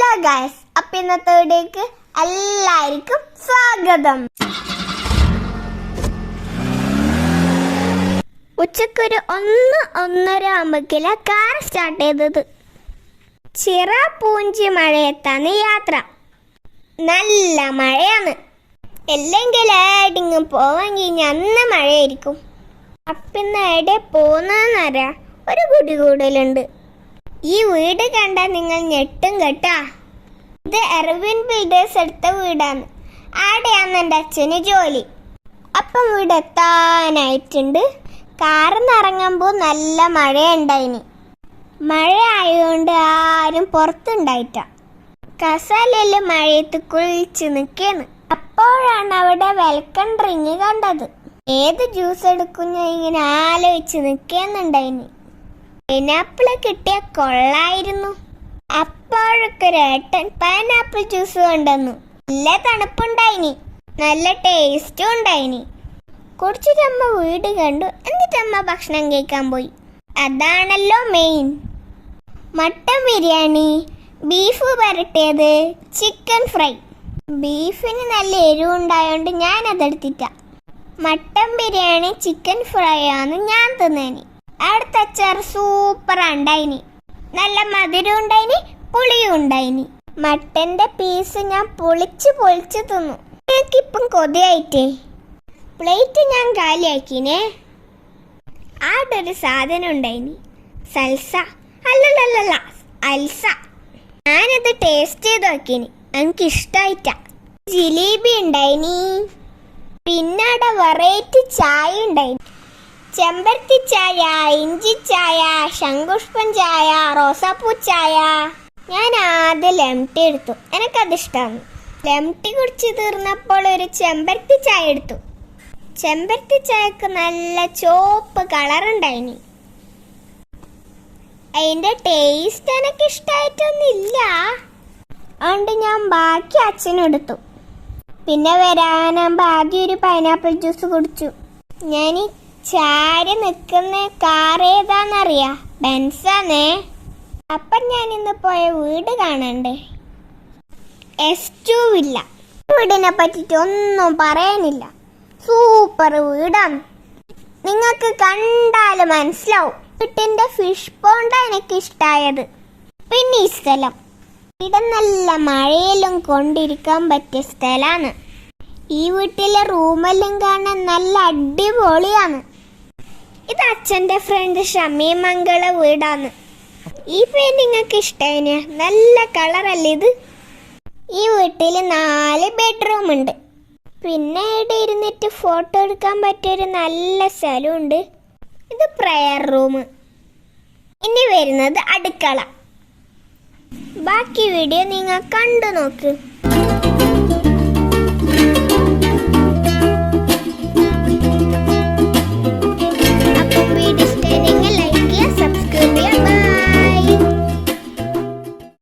Hello guys, അപ്പം ഇന്നത്തെ വീഡിയോക്ക് എല്ലാവർക്കും സ്വാഗതം. ഉച്ചക്കൊരു 1-1:30 ആകുമ്പോഴേക്കില്ല കാർ സ്റ്റാർട്ട് ചെയ്തത്. ചിറ പൂഞ്ചി മഴയത്താണ് യാത്ര. നല്ല മഴയാണ്. അല്ലെങ്കിൽ എവിടെയെങ്കിലും പോവാൻ കഴിഞ്ഞാൽ അന്ന് മഴയായിരിക്കും. അപ്പം ഇന്ന് എവിടെ പോകുന്നതെന്നറിയാം, ഒരു കുടികൂടലുണ്ട്. ഈ വീട് കണ്ടാൽ നിങ്ങൾ ഞെട്ടും കേട്ടാ. ഇത് എർവിൻ ബിൽഡേഴ്സ് എടുത്ത വീടാണ്. ആടെയാണ് എൻ്റെ അച്ഛന് ജോലി. അപ്പം വീട് എത്താനായിട്ടുണ്ട്. കാറിന്ന് ഇറങ്ങുമ്പോൾ നല്ല മഴയുണ്ടായിനി. മഴ ആയതുകൊണ്ട് ആരും പുറത്തുണ്ടായിട്ട. കസാലയിൽ മഴയത്ത് കുളിച്ച് നിൽക്കുകയാണ്. അപ്പോഴാണ് അവിടെ വെൽക്കം ഡ്രിങ്ക് കണ്ടത്. ഏത് ജ്യൂസ് എടുക്കും ഞാൻ ഇങ്ങനെ ആലോചിച്ച് നിൽക്കുന്നുണ്ടായിനി. പൈനാപ്പിൾ കിട്ടിയ കൊള്ളായിരുന്നു. അപ്പോഴൊക്കെ ഏട്ടൻ പൈനാപ്പിൾ ജ്യൂസ് കൊണ്ടുവന്നു. നല്ല തണുപ്പുണ്ടായിനി, നല്ല ടേസ്റ്റും ഉണ്ടായിനി. കുടിച്ചിട്ടമ്മ വീട് കണ്ടു. എന്നിട്ടമ്മ ഭക്ഷണം കഴിക്കാൻ പോയി. അതാണല്ലോ മെയിൻ. മട്ടൻ ബിരിയാണി, ബീഫ് വരട്ടിയത്, ചിക്കൻ ഫ്രൈ. ബീഫിന് നല്ല എരിവുണ്ടായോണ്ട് ഞാൻ അതെടുത്തിട്ട. മട്ടൻ ബിരിയാണി ചിക്കൻ ഫ്രൈ ആണ് ഞാൻ തിന്നേനി. അവിടുത്തെ അച്ചാർ സൂപ്പർ ഉണ്ടായിനി. നല്ല മധുരം ഉണ്ടായിനി, പുളിയും ഉണ്ടായിനി. മട്ടന്റെ പീസ് ഞാൻ പൊളിച്ച് തിന്നു. എനിക്കിപ്പം കൊതിയായിട്ടേ പ്ലേറ്റ് ഞാൻ കാലിയാക്കിനെ. അവിടെ ഒരു സാധനം ഉണ്ടായിനി, സൽസ. അല്ലല്ല, അൽസ. ഞാനത് ടേസ്റ്റ് ചെയ്ത് നോക്കിനി. എനിക്കിഷ്ടായിട്ട. ജിലേബി ഉണ്ടായിനി. പിന്നെ അവിടെ വെറൈറ്റി ചായ ഉണ്ടായിനി. ചെമ്പരത്തി ചായ, ഇഞ്ചി ചായ, ശംഖുഷ്പൻ ചായ, റോസാപ്പൂ ചായ. ഞാൻ ആദ്യം ലെമൺ എടുത്തു. എനിക്കതിഷ്ടമാണ്. ലെമൺ കുടിച്ച് തീർന്നപ്പോൾ ഒരു ചെമ്പരത്തി ചായ എടുത്തു. ചെമ്പരത്തി ചായക്ക് നല്ല ചുവപ്പ് കളറുണ്ടായിനി. അതിൻ്റെ ടേസ്റ്റ് എനിക്ക് ഇഷ്ടമായിട്ടൊന്നുമില്ല. അതുകൊണ്ട് ഞാൻ ബാക്കി അച്ഛനെടുത്തു. പിന്നെ വരാനാകുമ്പോൾ ആദ്യം ഒരു പൈനാപ്പിൾ ജ്യൂസ് കുടിച്ചു. ഞാൻ ചാരി നിൽക്കുന്ന കാർ ഏതാന്നറിയാ? ബെൻസാന്നേ. അപ്പം ഞാൻ ഇന്ന് പോയ വീട് കാണണ്ടേ? S2 villa. വീടിനെ പറ്റിയിട്ട് ഒന്നും പറയാനില്ല. സൂപ്പർ വീടാണ്. നിങ്ങൾക്ക് കണ്ടാൽ മനസ്സിലാവും. വീട്ടിൻ്റെ ഫിഷ് പോണ്ടാണ് എനിക്ക് ഇഷ്ടമായത്. പിന്നെ ഈ സ്ഥലം, ഇവിടെ നല്ല മഴയിലും കൊണ്ടിരിക്കാൻ പറ്റിയ സ്ഥലമാണ്. ഈ വീട്ടിലെ റൂമെല്ലാം കാണാൻ നല്ല അടിപൊളിയാണ്. ഇത് അച്ഛൻ്റെ ഫ്രണ്ട് ഷമീമംഗള വീടാണ്. ഈ പെയിന്റ് നിങ്ങൾക്ക് ഇഷ്ടമായിന്? നല്ല കളറല്ലേ ഇത്? ഈ വീട്ടിൽ 4 ബെഡ്റൂം ഉണ്ട്. പിന്നെ ഇവിടെ ഇരുന്നിട്ട് ഫോട്ടോ എടുക്കാൻ പറ്റിയൊരു നല്ല സ്ഥലമുണ്ട്. ഇത് പ്രയർ റൂം. ഇനി വരുന്നത് അടുക്കള. ബാക്കി വീഡിയോ നിങ്ങൾ കണ്ടു നോക്ക്.